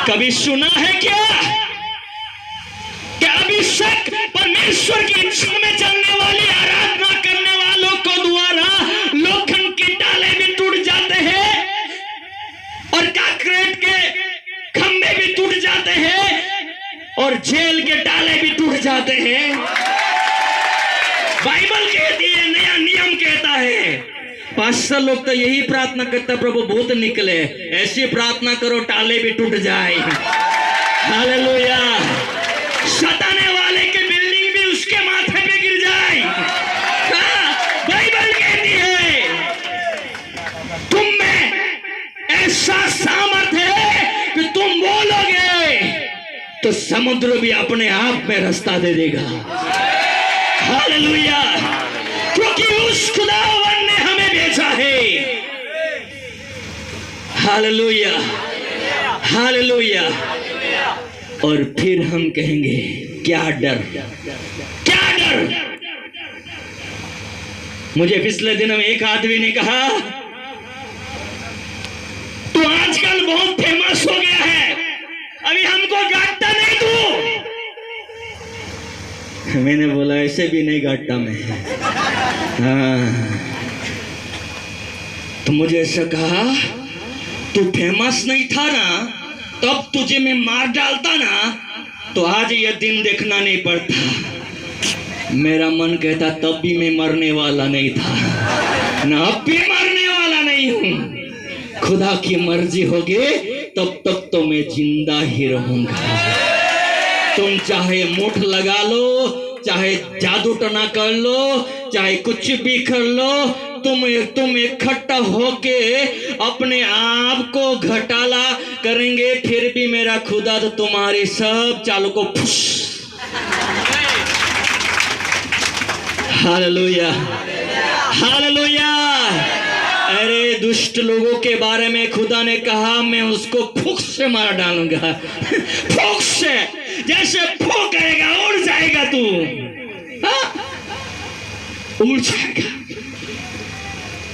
कभी सुना है क्या कि अभिषेक परमेश्वर की इच्छा में चलने वाली आराधना करने वालों को द्वारा लोखंड के डाले भी टूट जाते हैं और कांक्रीट के खंभे भी टूट जाते हैं और जेल के डाले भी टूट जाते हैं। बाइबल कहती है, नया नियम कहता है। पास्टर लोग तो यही प्रार्थना करता, प्रभु भूत निकले। ऐसी प्रार्थना करो टाले भी टूट जाए। हालेलुया। सताने वाले की बिल्डिंग भी उसके माथे पे गिर जाए। बाइबल कहती है तुम में ऐसा सामर्थ्य है कि तुम बोलोगे तो समुद्र भी अपने आप में रास्ता दे देगा। हालेलुया। क्योंकि उस खुदावन ने हमें भेजा है। Hallelujah, hallelujah. और फिर हम कहेंगे क्या डर, क्या डर। मुझे पिछले दिन में एक आदमी ने कहा तू आजकल बहुत फेमस हो गया है, अभी हमको गाता नहीं तू। मैंने बोला ऐसे भी नहीं गाता मैं। हाँ। तो मुझे ऐसा कहा तू फेमस नहीं था ना, तब तुझे मैं मार डालता ना तो आज यह दिन देखना नहीं पड़ता। मेरा मन कहता तब भी मैं मरने वाला नहीं था ना, अब भी मरने वाला नहीं हूं। खुदा की मर्जी होगी तब तक तो मैं जिंदा ही रहूंगा। तुम चाहे मुठ लगा लो, चाहे जादू टना कर लो, चाहे कुछ भी कर लो, तुम इकट्ठा होके अपने आप को घटाला करेंगे, फिर भी मेरा खुदा तो तुम्हारे सब चालों को फुस। Hallelujah, hallelujah. अरे दुष्ट लोगों के बारे में खुदा ने कहा मैं उसको फूंक से मार डालूंगा। फूंक से, जैसे फूंक करेगा उड़ जाएगा तू। उड़ जाएगा।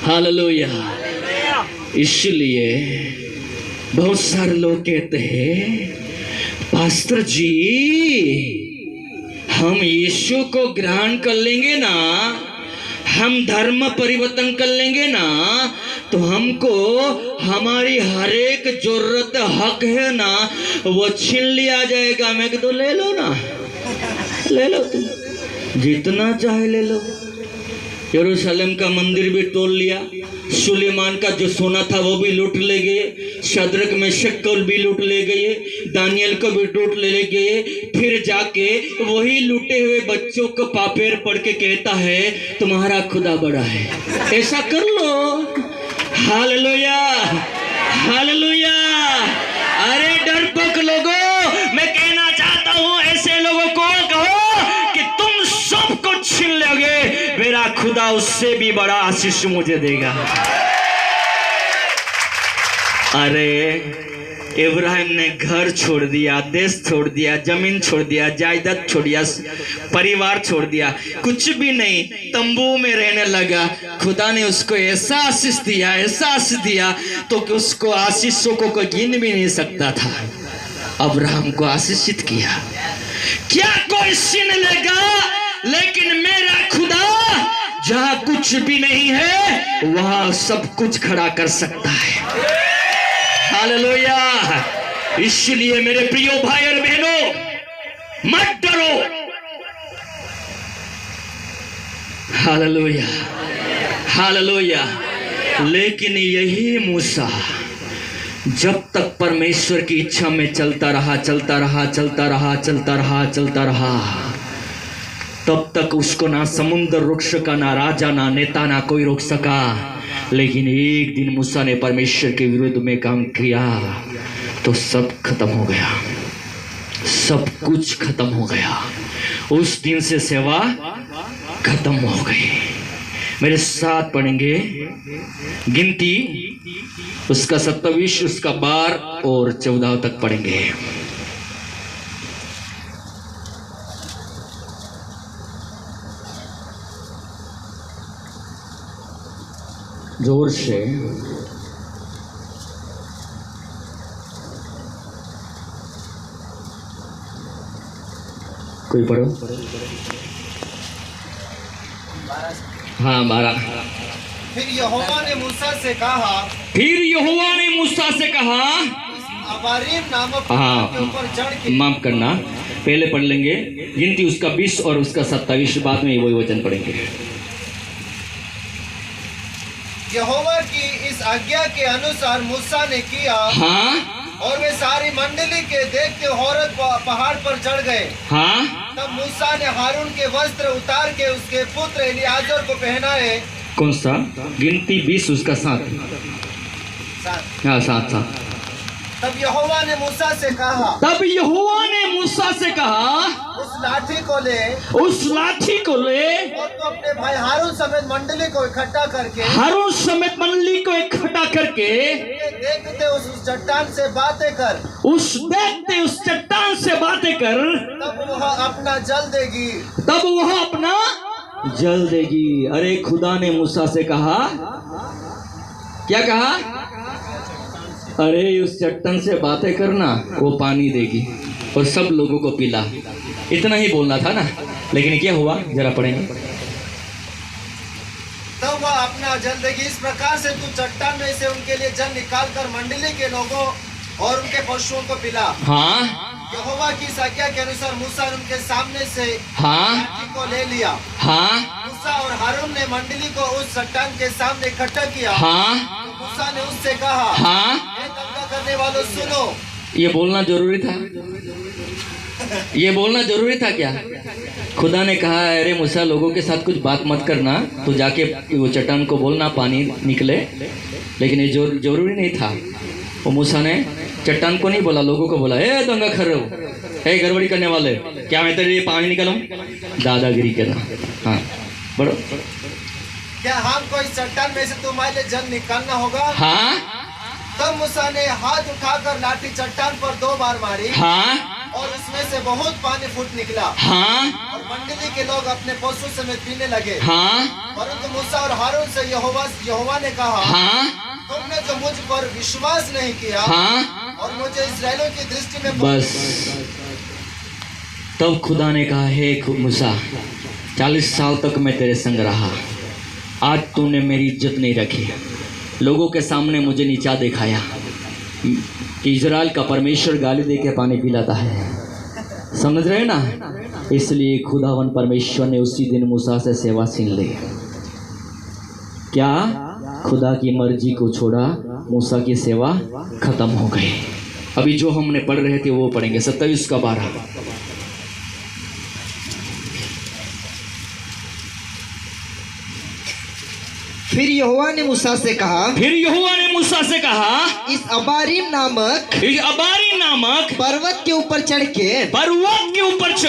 हालेलुया। इसलिए बहुत सारे लोग कहते हैं पास्टर जी हम यीशु को ग्रहण कर लेंगे ना, हम धर्म परिवर्तन कर लेंगे ना, तो हमको हमारी हर एक जरूरत हक है ना वो छीन लिया जाएगा। मैं तो ले लो ना, ले लो, तुम जितना चाहे ले लो। यरूशलेम का मंदिर भी तोड़ लिया, सुलेमान का जो सोना था वो भी लूट ले गए, शद्रक मेशक को भी लूट ले गए, दानियल को भी लूट ले गए। फिर जाके वही लूटे हुए बच्चों को पापेर पढ़ के कहता है तुम्हारा खुदा बड़ा है, ऐसा कर लो। Hallelujah, hallelujah. अरे डरपोक लोगों, मैं कहना चाहता हूं ऐसे लोगों को कहो कि तुम सब कुछ छीन लोगे, मेरा खुदा उससे भी बड़ा आशीष मुझे देगा। अरे इब्राहिम ने घर छोड़ दिया, देश छोड़ दिया, जमीन छोड़ दिया, जायदाद छोड़ दिया, परिवार छोड़ दिया, कुछ भी नहीं, तंबू में रहने लगा। खुदा ने उसको ऐसा आशीष दिया, ऐसा आशीष दिया तो कि उसको आशीषों को कोई गिन भी नहीं सकता था। अब्राहम को आशीषित किया। क्या कोई छीन लेगा, लेकिन मेरा खुदा जहां कुछ भी नहीं है वहां सब कुछ खड़ा कर सकता है। हालेलुया। इसलिए मेरे प्रियो भाई और बहनों मत डरो। Hallelujah, hallelujah. लेकिन यही मूसा जब तक परमेश्वर की इच्छा में चलता रहा, चलता रहा, चलता रहा, चलता रहा, चलता रहा, तब तक उसको ना समुद्र रोक सका, ना राजा, ना नेता, ना कोई रोक सका। लेकिन एक दिन मूसा ने परमेश्वर के विरुद्ध में काम किया तो सब खत्म हो गया, सब कुछ खत्म हो गया। उस दिन से सेवा खत्म हो गई। मेरे साथ पढ़ेंगे गिनती उसका 27, उसका 12 और 14 तक पढ़ेंगे। जोर से कोई पढ़ो। हाँ 12। फिर यहोवा ने मूसा से कहा, फिर यहोवा ने मूसा से कहा, अबारीम नामक हाँ, के ऊपर चढ़ के माफ करना, पहले पढ़ लेंगे गिनती उसका 20 और उसका 27, बाद में वही वचन पढ़ेंगे। यहोवा की इस आज्ञा के अनुसार मूसा ने किया, हाँ और वे सारी मंडली के देखते औरत पहाड़ पर चढ़ गए। हाँ। तब मूसा ने हारून के वस्त्र उतार के उसके पुत्र एलियाजर को पहनाए। कौन सा? गिनती 20 उसका 7। हाँ 7। तब यहोवा ने मूसा से कहा, तब यहोवा ने मूसा से कहा, उस लाठी को ले, उस लाठी को ले, और तो अपने भाई हारून समेत मंडली को इकट्ठा करके, हारून समेत मंडली को इकट्ठा करके, देखते उस चट्टान से बातें कर, देखते उस चट्टान से बातें कर, तब वह अपना जल देगी। तब वह अपना जल देगी। अरे खुदा ने मूसा से कहा, क्या कहा? अरे उस चट्टान से बातें करना, वो पानी देगी और सब लोगों को पिला। इतना ही बोलना था ना, लेकिन क्या हुआ जरा पढ़ेंगे। तब वह अपना जल देगी। इस प्रकार से तू चट्टान में से उनके लिए जल निकाल कर मंडली के लोगों और उनके पशुओं को पिला। हाँ। यहोवा की आज्ञा के अनुसार मूसा ने उनके सामने से हाँ लाठी को ले लिया। हाँ। मूसा और हारून ने मंडली को उस चट्टान के सामने इकट्ठा किया। हाँ। तो मूसा ने उससे कहा, हाँ। हे दंगा करने वालों सुनो। ये बोलना जरूरी था? ये बोलना जरूरी था क्या? खुदा ने कहा, अरे मूसा लोगों के साथ कुछ बात मत करना, तो जाके वो चट्टान को बोलना पानी निकले। लेकिन ये जरूरी नहीं था। वो मूसा ने चट्टान को नहीं बोला, लोगों को बोला, ए दंगा कर रहे हो, ए गड़बड़ी करने वाले, क्या मैं तेरे लिए पानी निकालूं? दादागिरी करना। हाँ बड़ो। क्या हमको इस चट्टान में से तुम्हारे लिए जल निकालना होगा? हाँ। तब मूसा ने हाथ उठाकर लाठी चट्टान पर 2 बार मारी। हाँ। और उसमें से बहुत पानी फूट निकला। हाँ। और मंडली के लोग अपने पशु समेत पीने लगे। हाँ। परंतु मूसा और हारून से यहोवा ने कहा, हाँ। तुमने जो मुझ पर विश्वास नहीं किया, हाँ। और मुझे इस्राएलियों की दृष्टि में बस। तब खुदा ने कहा, हे मूसा, 40 साल तक मैं तेरे संग रहा, आज तूने मेरी इज्जत नहीं रखी, लोगों के सामने मुझे नीचा दिखाया कि इजराइल का परमेश्वर गाली दे के पानी पिलाता है। समझ रहे ना? इसलिए खुदावन परमेश्वर ने उसी दिन मूसा से सेवा छीन ली। क्या? खुदा की मर्जी को छोड़ा, मूसा की सेवा खत्म हो गई। अभी जो हमने पढ़ रहे थे वो पढ़ेंगे, 27 का 12। फिर यहोवा ने मूसा से कहा, फिर यहोवा ने मूसा से कहा, इस अबारीम नामक पर्वत के ऊपर चढ़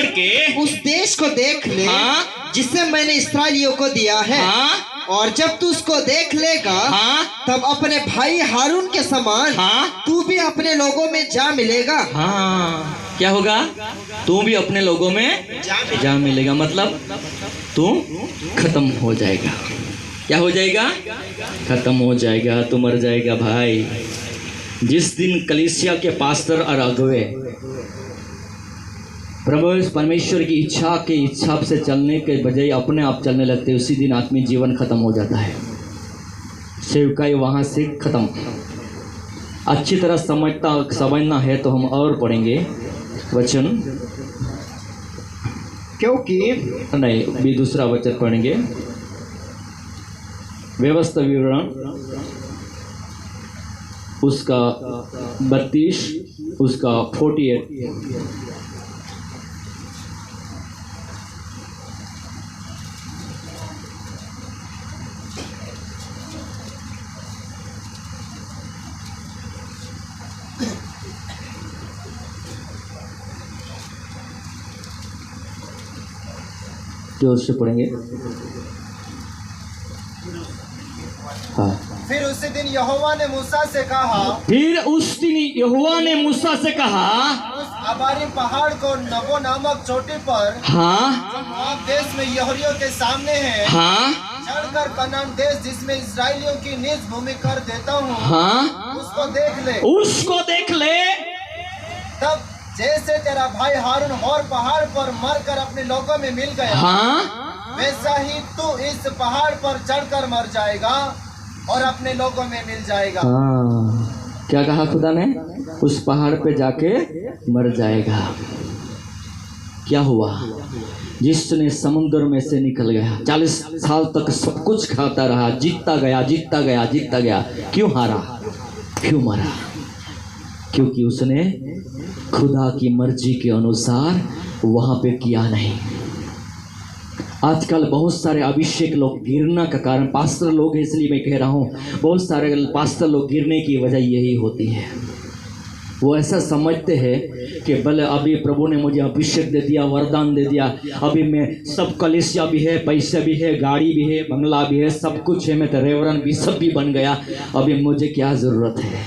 के उस देश को देख ले। हाँ? जिसे मैंने इस्राएलियों को दिया है। हाँ? और जब तू उसको देख लेगा, हाँ? तब अपने भाई हारून के समान, हाँ? तू भी अपने लोगों में जा मिलेगा। हाँ, क्या होगा? तू भी अपने लोगों में जा मिलेगा। मतलब तू खत्म हो जाएगा। क्या हो जाएगा? खत्म हो जाएगा, तू मर जाएगा भाई। जिस दिन कलीसिया के पास्टर और अगुवे प्रभु परमेश्वर की इच्छा के हिसाब से चलने के बजाय अपने आप चलने लगते, उसी दिन आत्मिक जीवन खत्म हो जाता है। सेवकाई वहाँ से खत्म। अच्छी तरह समझना है तो हम और पढ़ेंगे वचन, क्योंकि नहीं भी दूसरा वचन पढ़ेंगे। व्यवस्था विवरण उसका 32, उसका 48। जोर से पढ़ेंगे। हाँ। फिर उसी दिन यहोवा ने मूसा से कहा, फिर उस दिन यहोवा ने मूसा से कहा, उस अबारीम पहाड़ को नबो नामक चोटी पर, हाँ, जो मोआब देश में यहूदियों के सामने है, हाँ, चढ़कर कनान देश जिसमें इस्राएलियों की निज भूमि कर देता हूँ, हाँ, उसको देख ले। उसको देख ले। तब जैसे तेरा भाई हारून हौर पहाड़ पर मरकर अपने लोगों में मिल गया, हाँ, वैसा ही तू इस पहाड़ पर चढ़कर मर जाएगा और अपने लोगों में मिल जाएगा। हाँ, क्या कहा खुदा ने? उस पहाड़ पे जाके मर जाएगा। क्या हुआ? जिसने समुद्र में से निकल गया, 40 साल तक सब कुछ खाता रहा, जीतता गया, जीतता गया, जीतता गया, क्यों हारा, क्यों मरा? क्योंकि उसने खुदा की मर्जी के अनुसार वहां पे किया नहीं। आजकल बहुत सारे अभिषेक लोग गिरना का कारण पास्टर लोग हैं, इसलिए मैं कह रहा हूँ, बहुत सारे पास्टर लोग गिरने की वजह यही होती है। वो ऐसा समझते हैं कि भले अभी प्रभु ने मुझे अभिषेक दे दिया, वरदान दे दिया, अभी मैं सब कलीसिया भी है, पैसा भी है, गाड़ी भी है, बंगला भी है, सब कुछ है, मैं तो रेवरन भी सब भी बन गया, अभी मुझे क्या ज़रूरत है।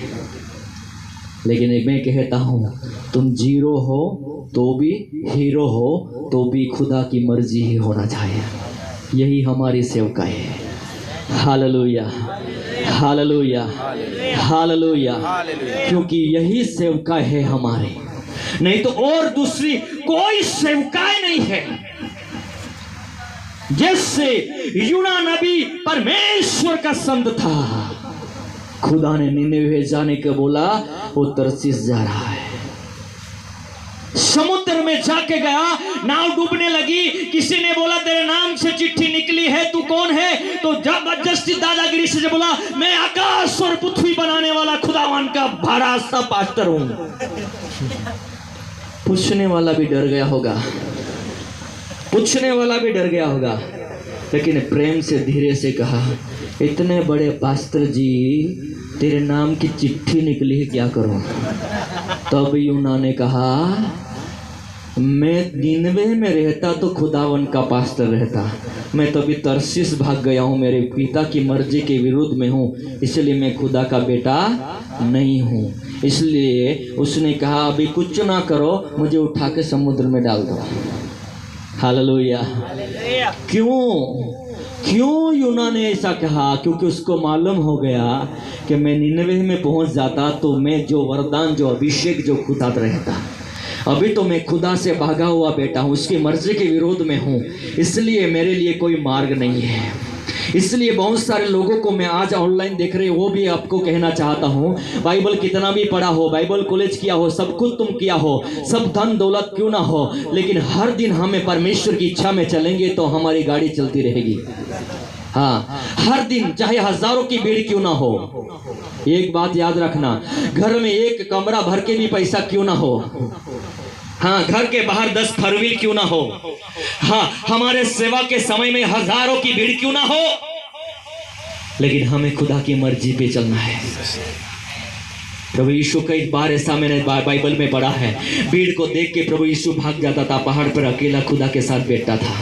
लेकिन मैं कहता हूँ, तुम जीरो हो तो भी, हीरो हो तो भी खुदा की मर्जी ही होना चाहिए। यही हमारी सेवकाई है। Hallelujah, hallelujah, hallelujah. क्योंकि यही सेवकाई है हमारी, नहीं तो और दूसरी कोई सेवकाई नहीं है। जैसे यूना नबी परमेश्वर का संत था, खुदा ने निनेवे जाने को बोला, वो तरसीस जा रहा है। समुद्र में जाके गया, नाव डूबने लगी, किसी ने बोला तेरे नाम से चिट्ठी निकली है, तू कौन है? तो जबरदस्ती दादागिरी से जब बोला, मैं आकाश और पृथ्वी बनाने वाला खुदावन का बड़ा सा पास्टर हूं। पूछने वाला भी डर गया होगा, पूछने वाला भी डर गया होगा, लेकिन प्रेम से धीरे से कहा, इतने बड़े पास्टर जी, तेरे नाम की चिट्ठी निकली है, क्या करूं? तब यूना ने कहा, मैं निनवे में रहता तो खुदावन का पास्टर रहता, मैं तो अभी तरसीस भाग गया हूँ, मेरे पिता की मर्जी के विरुद्ध में हूँ, इसलिए मैं खुदा का बेटा नहीं हूँ। इसलिए उसने कहा, अभी कुछ ना करो, मुझे उठा के समुद्र में डाल दो। हालेलुया। क्यों यूना ने ऐसा कहा? क्योंकि उसको मालूम हो गया कि मैं निनवे में पहुंच जाता तो मैं जो वरदान, जो अभिषेक, जो खुदा रहता, अभी तो मैं खुदा से भागा हुआ बेटा हूँ, उसकी मर्जी के विरोध में हूँ, इसलिए मेरे लिए कोई मार्ग नहीं है। इसलिए बहुत सारे लोगों को मैं आज ऑनलाइन देख रहे, वो भी आपको कहना चाहता हूँ, बाइबल कितना भी पढ़ा हो, बाइबल कॉलेज किया हो, सब कुछ तुम किया हो, सब धन दौलत क्यों ना हो, लेकिन हर दिन हमें परमेश्वर की इच्छा में चलेंगे तो हमारी गाड़ी चलती रहेगी। हाँ, हर दिन चाहे हजारों की भीड़ क्यों ना हो। एक बात याद रखना, घर में एक कमरा भर के भी पैसा क्यों ना हो, हाँ, घर के बाहर 10 फरवील क्यों ना हो, हाँ, हमारे सेवा के समय में हजारों की भीड़ क्यों ना हो, लेकिन हमें खुदा की मर्जी पे चलना है। प्रभु यीशु कई बार ऐसा मैंने बाइबल में पढ़ा है, भीड़ को देख के प्रभु यीशु भाग जाता था, पहाड़ पर अकेला खुदा के साथ बैठता था।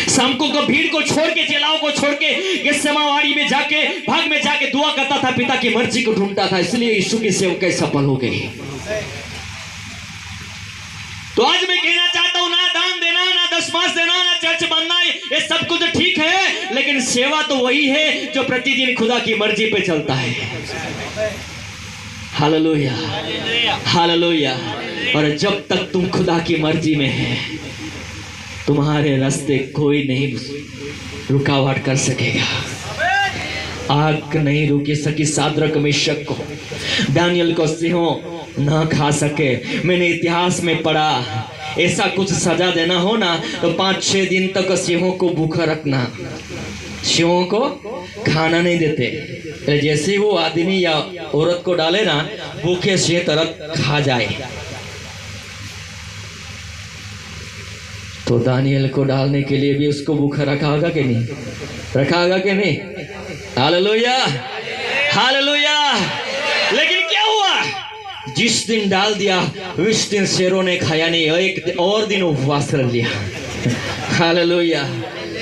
शाम को भीड़ को छोड़ के, चेलाओं को छोड़ के गेत्सेमानी में जाके, भाग में जाके दुआ करता था, पिता की मर्जी को ढूंढता था, इसलिए यीशु की सेवकाई सफल हो गई। तो आज मैं कहना चाहता हूं, ना दान देना, ना दशमांश देना, ना चर्च बनना, ये सब कुछ ठीक है, लेकिन सेवा तो वही है जो प्रतिदिन खुदा की मर्जी पे चलता है। Hallelujah, hallelujah. और जब तक तुम खुदा की मर्जी में है, तुम्हारे रास्ते कोई नहीं रुकावट कर सकेगा। आग नहीं रुकी सकी साद्रक मेशक को, दानियल को सिंहों ना खा सके। मैंने इतिहास में पढ़ा, ऐसा कुछ सजा देना हो ना तो 5-6 दिन तक सिंहों को भूखा रखना, सिंहों को खाना नहीं देते। जैसे वो आदमी या औरत को डाले ना, भूखे से तरह खा जाए। तो दानियल को डालने के लिए भी उसको भूखा रखा होगा कि नहीं, रखा होगा कि नहीं? Hallelujah, hallelujah. लेकिन क्या हुआ? जिस दिन डाल दिया उस दिन शेरों ने खाया नहीं, एक और दिन उपवास कर लिया। हालेलुया।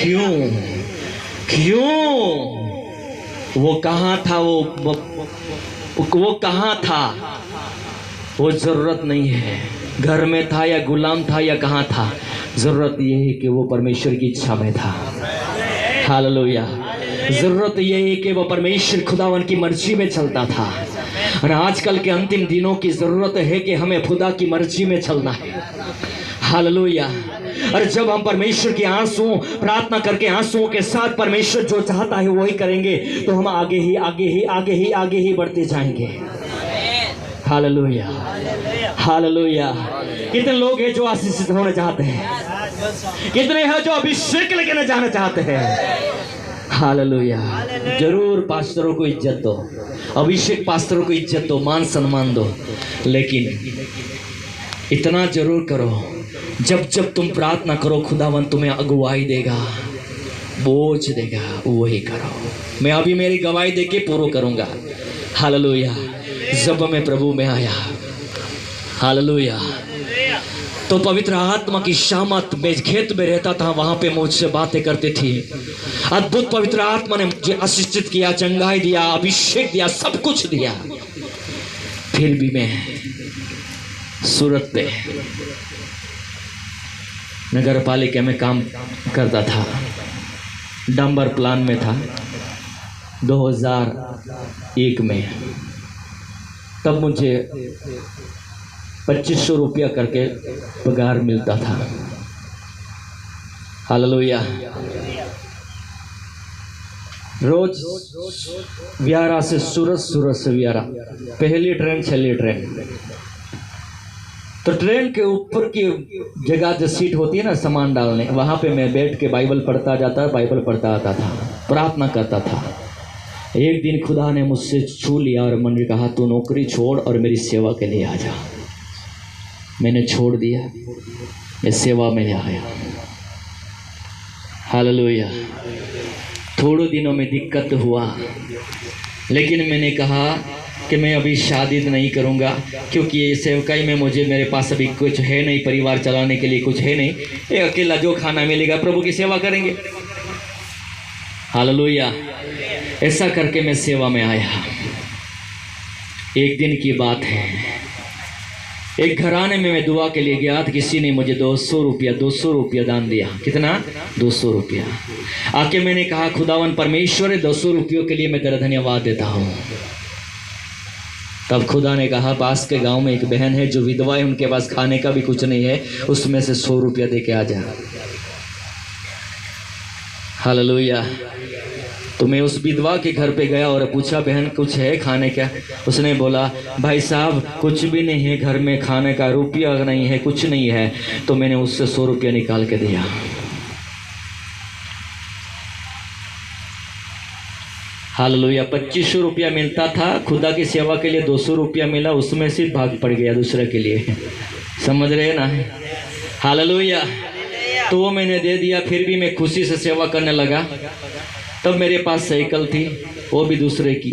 क्यों? वो कहाँ था? वो कहाँ था? वो जरूरत नहीं है, घर में था या गुलाम था या कहाँ था, जरूरत ये है कि वो परमेश्वर की इच्छा में था। हालेलुया। जरूरत ये है कि वो परमेश्वर खुदावन की मर्जी में चलता था। और आजकल के अंतिम दिनों की ज़रूरत है कि हमें खुदा की मर्जी में चलना है। हालेलुया। और जब हम परमेश्वर के आंसुओं प्रार्थना करके आंसुओं के साथ परमेश्वर जो चाहता है वही करेंगे, तो हम आगे ही आगे ही आगे ही आगे ही बढ़ते जाएंगे। Hallelujah, hallelujah. कितने लोग हैं जो आशीषित होना चाहते हैं? कितने हैं जो अभिषेक लेके जाना चाहते हैं? हालेलुया। जरूर पास्टरों को इज्जत दो, अभिषेक पास्टरों को इज्जत दो, मान सम्मान दो, लेकिन इतना जरूर करो, जब जब तुम प्रार्थना करो खुदावन तुम्हें अगुवाई देगा, बोझ देगा, वही करो। मैं अभी मेरी गवाही देके पूरा करूंगा। हालेलुया। जब मैं प्रभु में आया, हालेलुया, तो पवित्र आत्मा की शामत, मैं खेत में रहता था, वहां पे मुझसे बातें करती थी। अद्भुत पवित्र आत्मा ने मुझे आशीषित किया, चंगाई दिया, अभिषेक दिया, सब कुछ दिया। फिर भी मैं सूरत पे नगर पालिका में काम करता था, डांबर प्लान में था 2001 में। तब मुझे 2500 रुपया करके पगार मिलता था। हालेलुया। रोज व्यारा से सूरत, सूरत से व्यारा, पहली ट्रेन छली ट्रेन। तो ट्रेन के ऊपर की जगह जो सीट होती है ना सामान डालने, वहाँ पे मैं बैठ के बाइबल पढ़ता जाता, बाइबल पढ़ता आता था, प्रार्थना करता था। एक दिन खुदा ने मुझसे छू लिया और मैंने कहा तू नौकरी छोड़ और मेरी सेवा के लिए आ जा। मैंने छोड़ दिया, मैं सेवा में आया। हालेलुया। थोड़े दिनों में दिक्कत हुआ, लेकिन मैंने कहा कि मैं अभी शादी नहीं करूंगा, क्योंकि ये सेवकाई में मुझे, मेरे पास अभी कुछ है नहीं, परिवार चलाने के लिए कुछ है नहीं, ये अकेला जो खाना मिलेगा प्रभु की सेवा करेंगे। हालेलुया। ऐसा करके मैं सेवा में आया। एक दिन की बात है, एक घराने में मैं दुआ के लिए गया तो किसी ने मुझे 200 रुपया दान दिया। कितना? 200 रुपया। आके मैंने कहा खुदावन परमेश्वर 200 रुपयों के लिए मैं तेरा धन्यवाद देता हूँ। तब खुदा ने कहा पास के गांव में एक बहन है जो विधवा है, उनके पास खाने का भी कुछ नहीं है, उसमें से 100 रुपया दे के आ जा। हालेलुया। तो मैं उस विधवा के घर पे गया और पूछा बहन कुछ है खाने का? उसने बोला भाई साहब कुछ भी नहीं है घर में, खाने का रुपया नहीं है, कुछ नहीं है। तो मैंने उससे 100 रुपया निकाल के दिया। हालेलुया। 2500 रुपया मिलता था, खुदा की सेवा के लिए 200 रुपया मिला, उसमें से भाग पड़ गया दूसरे के लिए। समझ रहे ना? हालेलुया। तो वो मैंने दे दिया, फिर भी मैं खुशी से सेवा करने लगा। तब मेरे पास साइकिल थी, वो भी दूसरे की,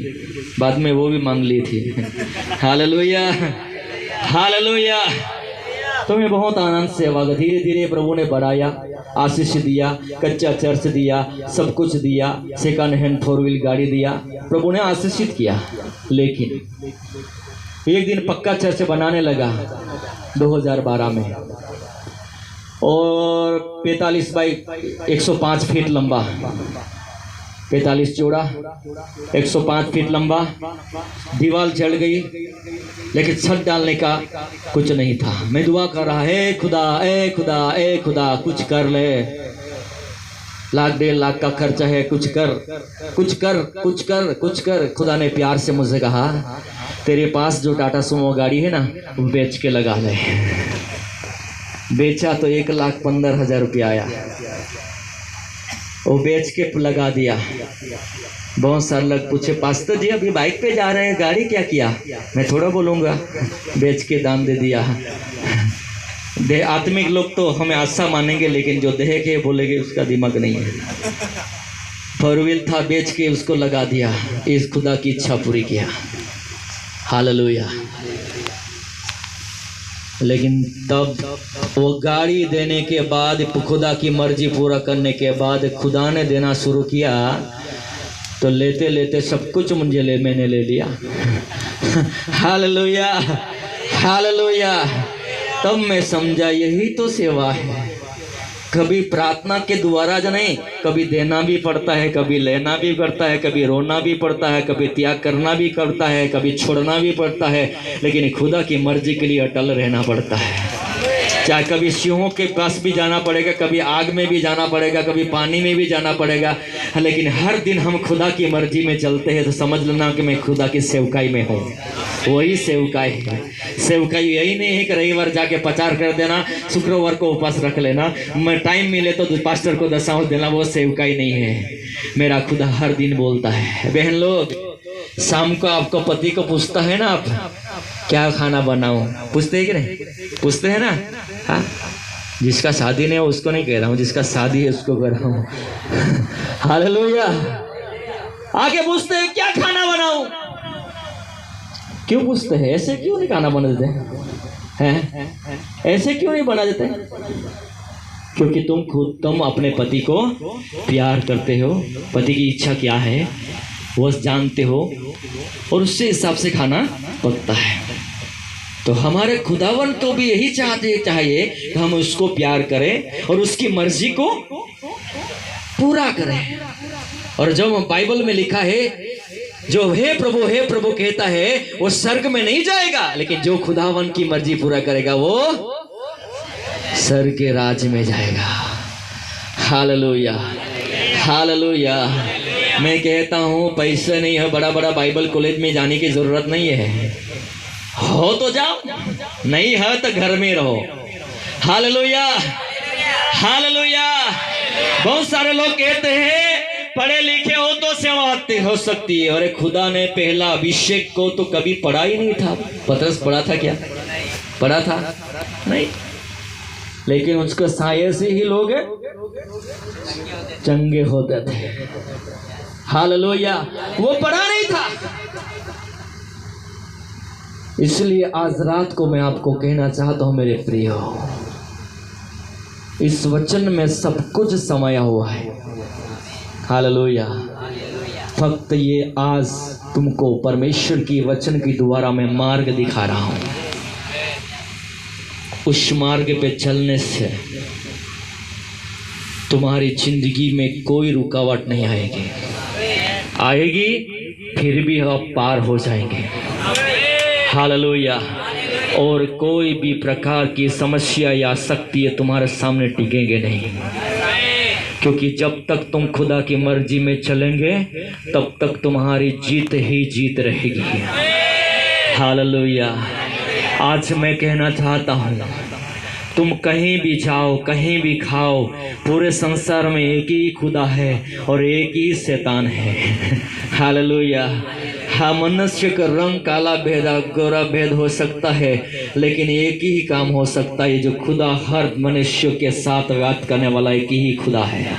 बाद में वो भी मांग ली थी। Hallelujah, hallelujah. तो मैं बहुत आनंद से सेवा, धीरे धीरे प्रभु ने बढ़ाया, आशीष दिया, कच्चा चर्च दिया, सब कुछ दिया, सेकंड हैंड 4 व्हील गाड़ी दिया, प्रभु ने आशीषित किया। लेकिन एक दिन पक्का चर्च बनाने लगा 2012 में, और 45 बाई 105 फीट लंबा, 45 चौड़ा, 105 फीट लंबा। दीवार जल गई, लेकिन छत डालने का कुछ नहीं था। मैं दुआ कर रहा, ए खुदा, ए खुदा, ए खुदा, कुछ कर ले, 1 डेढ़ लाख का खर्चा है, कुछ कर, कुछ कर, कुछ कर, कुछ कर। खुदा ने प्यार से मुझसे कहा तेरे पास जो टाटा सुमो गाड़ी है ना, वो बेच के लगा ले। बेचा तो 1,15,000 रुपया आया, वो बेच के लगा दिया। बहुत सारे लोग पूछे पास्टर जी अभी बाइक पे जा रहे हैं, गाड़ी क्या किया? मैं थोड़ा बोलूँगा, बेच के दान दे दिया। देह आत्मिक लोग तो हमें आशा मानेंगे, लेकिन जो देह के बोलेंगे उसका दिमाग नहीं है। 4 व्हील था, बेच के उसको लगा दिया, इस खुदा की इच्छा पूरी किया। हालेलुया। लेकिन तब वो गाड़ी देने के बाद, खुदा की मर्जी पूरा करने के बाद खुदा ने देना शुरू किया, तो लेते लेते सब कुछ मैंने ले लिया। Hallelujah, hallelujah. तब मैं समझा यही तो सेवा है। कभी प्रार्थना के द्वारा जो नहीं, कभी देना भी पड़ता है, कभी लेना भी पड़ता है, कभी रोना भी पड़ता है, कभी त्याग करना भी पड़ता है, कभी छोड़ना भी पड़ता है, लेकिन खुदा की मर्जी के लिए अटल रहना पड़ता है। चाहे कभी सिंहों के पास भी जाना पड़ेगा, कभी आग में भी जाना पड़ेगा, कभी पानी में भी जाना पड़ेगा, लेकिन हर दिन हम खुदा की मर्जी में चलते हैं तो समझ लेना कि मैं खुदा की सेवकाई में हूँ। वही सेवकाई है। सेवकाई यही नहीं है कि रविवार जाके प्रचार कर देना, शुक्रवार को उपवास रख लेना, मैं टाइम मिले तो पास्टर को दशांश देना, वो सेवकाई नहीं है। मेरा खुदा हर दिन बोलता है। बहन लोग, शाम को आपको पति को पूछता है ना, आप क्या खाना बनाऊं, पूछते हैं कि नहीं? पूछते हैं ना? हाँ, जिसका शादी नहीं है उसको नहीं कह रहा हूँ, जिसका शादी है उसको कह रहा हूँ। हालेलुया। आगे पूछते हैं क्या खाना बनाऊं। क्यों पूछते हैं? ऐसे क्यों नहीं खाना बना देते हैं? ऐसे क्यों नहीं बना देते? क्योंकि तुम अपने पति को प्यार करते हो, पति की इच्छा क्या है वो जानते हो, और उससे हिसाब से खाना पकता है। तो हमारे खुदावन को भी यही चाहिए कि हम उसको प्यार करें और उसकी मर्जी को पूरा करें। और जब बाइबल में लिखा है, जो हे प्रभु कहता है वो स्वर्ग में नहीं जाएगा, लेकिन जो खुदावन की मर्जी पूरा करेगा वो स्वर्ग के राज में जाएगा। Hallelujah, hallelujah. मैं कहता हूँ पैसे नहीं है, बड़ा बड़ा बाइबल कॉलेज में जाने की जरूरत नहीं है। हो तो जाओ, नहीं है तो घर में रहो। Hallelujah, hallelujah. बहुत सारे लोग कहते हैं पढ़े लिखे हो तो सेवा हो सकती है। अरे खुदा ने पहला अभिषेक को तो कभी पढ़ा ही नहीं था। पतरस पढ़ा था क्या? पढ़ा था? नहीं। लेकिन उसके साये से ही लोग चंगे होते थे। हालेलुया। वो पढ़ा नहीं था। इसलिए आज रात को मैं आपको कहना चाहता हूं मेरे प्रियो, इस वचन में सब कुछ समाया हुआ है। हालेलुया। फक्त ये आज तुमको परमेश्वर की वचन के द्वारा मैं मार्ग दिखा रहा हूं। उस मार्ग पे चलने से तुम्हारी जिंदगी में कोई रुकावट नहीं आएगी। आएगी फिर भी आप पार हो जाएंगे। हालेलुया। और कोई भी प्रकार की समस्या या शक्ति तुम्हारे सामने टिकेंगे नहीं, क्योंकि जब तक तुम खुदा की मर्जी में चलेंगे तब तक तुम्हारी जीत ही जीत रहेगी। हालेलुया। आज मैं कहना चाहता हूँ, तुम कहीं भी जाओ, कहीं भी खाओ, पूरे संसार में एक ही खुदा है और एक ही शैतान है। हालेलुया। हाँ, मनुष्य का रंग काला भेद गोरा भेद हो सकता है, लेकिन एक ही काम हो सकता है, जो खुदा हर मनुष्य के साथ बात करने वाला एक ही खुदा है।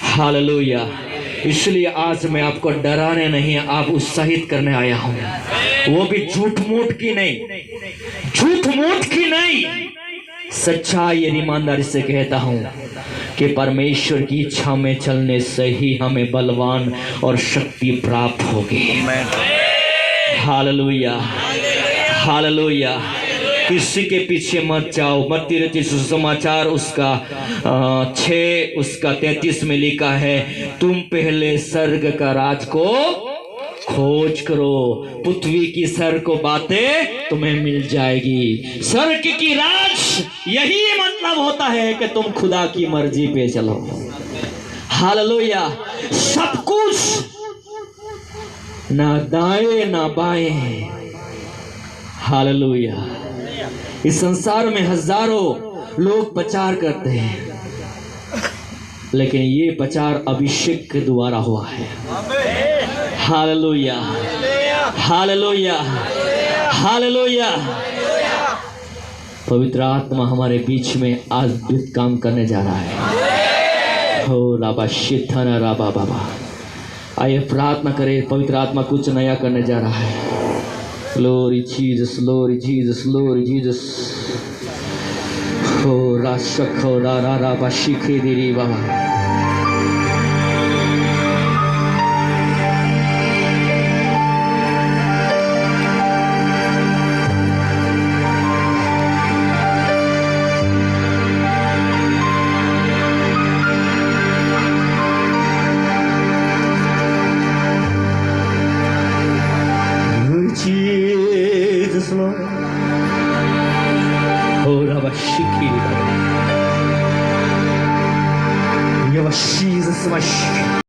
हालेलुया। इसलिए आज मैं आपको डराने नहीं, आप उत्साहित करने आया हूँ। वो भी झूठ मूठ की नहीं, झूठ मूठ की नहीं, सच्चाई और ईमानदारी से कहता हूँ कि परमेश्वर की इच्छा में चलने से ही हमें बलवान और शक्ति प्राप्त होगी। Hallelujah, hallelujah. किसी के पीछे मत जाओ। मत्ती रचित सुसमाचार उसका 6 उसका 33 में लिखा है, तुम पहले स्वर्ग का राज को खोज करो, पृथ्वी की सर को बातें तुम्हें मिल जाएगी। स्वर्ग की राज यही मतलब होता है कि तुम खुदा की मर्जी पे चलो। हालेलुया। सब कुछ, ना दाएं ना बाएं। हालेलुया। इस संसार में हजारों लोग प्रचार करते हैं, लेकिन ये प्रचार अभिषेक के द्वारा हुआ है। Hallelujah, hallelujah, hallelujah. पवित्र आत्मा हमारे बीच में अद्भुत काम करने जा रहा है। हो राबा शिथना राबा बाबा। आइए प्रार्थना करें। पवित्र आत्मा कुछ नया करने जा रहा है। Glory Jesus, glory Jesus, glory Jesus. हो राशक हो रा रा राबा शिखे देरी बाबा। Yeshua, Jesus,